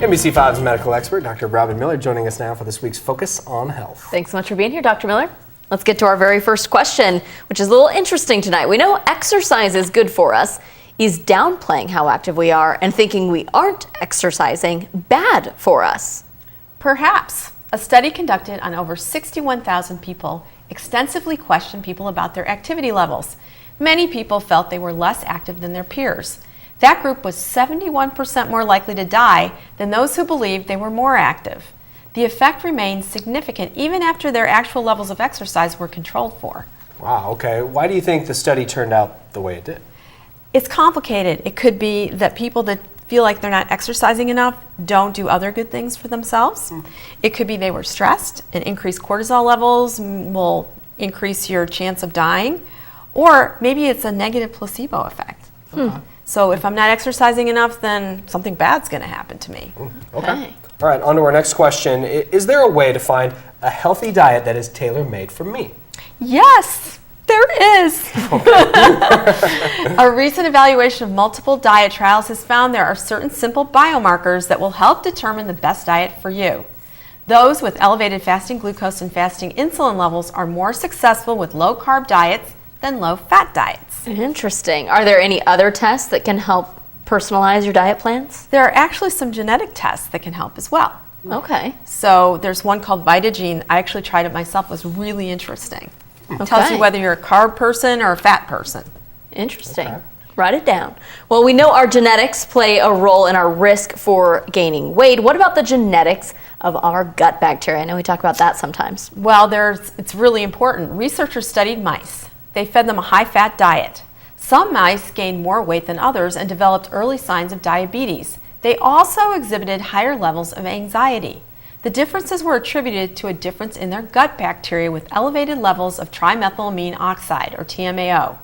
NBC5's medical expert, Dr. Robin Miller, joining us now for this week's Focus on Health. Thanks so much for being here, Dr. Miller. Let's get to our very first question, which is a little interesting tonight. We know exercise is good for us. Is downplaying how active we are and thinking we aren't exercising bad for us? Perhaps. A study conducted on over 61,000 people extensively questioned people about their activity levels. Many people felt they were less active than their peers. That group was 71% more likely to die than those who believed they were more active. The effect remained significant even after their actual levels of exercise were controlled for. Wow, okay. Why do you think the study turned out the way it did? It's complicated. It could be that people that feel like they're not exercising enough don't do other good things for themselves. It could be they were stressed, and increased cortisol levels will increase your chance of dying. Or maybe it's a negative placebo effect. So if I'm not exercising enough, then something bad's going to happen to me. Okay. All right, on to our next question. Is there a way to find a healthy diet that is tailor-made for me? Yes, there is. A recent evaluation of multiple diet trials has found there are certain simple biomarkers that will help determine the best diet for you. Those with elevated fasting glucose and fasting insulin levels are more successful with low-carb diets than low-fat diets. Interesting. Are there any other tests that can help personalize your diet plans? There are actually some genetic tests that can help as well. Okay. So there's one called VitaGene. I actually tried it myself. It was really interesting. It tells you whether you're a carb person or a fat person. Interesting. Okay. Write it down. Well, we know our genetics play a role in our risk for gaining weight. What about the genetics of our gut bacteria? I know we talk about that sometimes. Well, it's really important. Researchers studied mice. They fed them a high-fat diet. Some mice gained more weight than others and developed early signs of diabetes. They also exhibited higher levels of anxiety. The differences were attributed to a difference in their gut bacteria with elevated levels of trimethylamine oxide, or TMAO.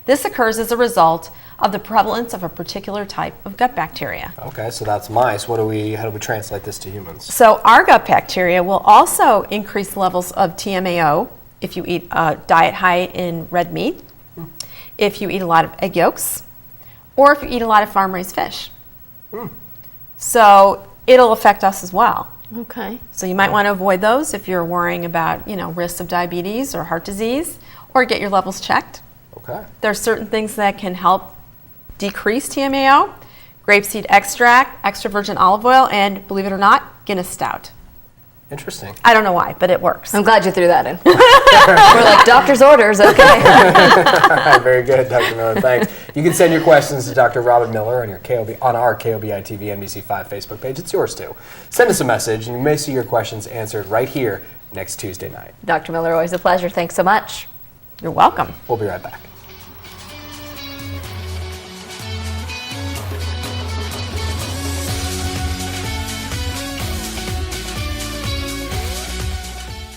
This occurs as a result of the prevalence of a particular type of gut bacteria. Okay, so that's mice. How do we translate this to humans? So our gut bacteria will also increase levels of TMAO if you eat a diet high in red meat, if you eat a lot of egg yolks, or if you eat a lot of farm-raised fish. So it'll affect us as well. Okay. So you might want to avoid those if you're worrying about, risks of diabetes or heart disease, or get your levels checked. Okay. There are certain things that can help decrease TMAO: grapeseed extract, extra virgin olive oil, and believe it or not, Guinness Stout. Interesting. I don't know why, but it works. I'm glad you threw that in. We're like doctor's orders, okay. All right, very good, Dr. Miller. Thanks. You can send your questions to Dr. Robin Miller on our KOBI TV NBC5 Facebook page. It's yours too. Send us a message, and you may see your questions answered right here next Tuesday night. Dr. Miller, always a pleasure. Thanks so much. You're welcome. We'll be right back.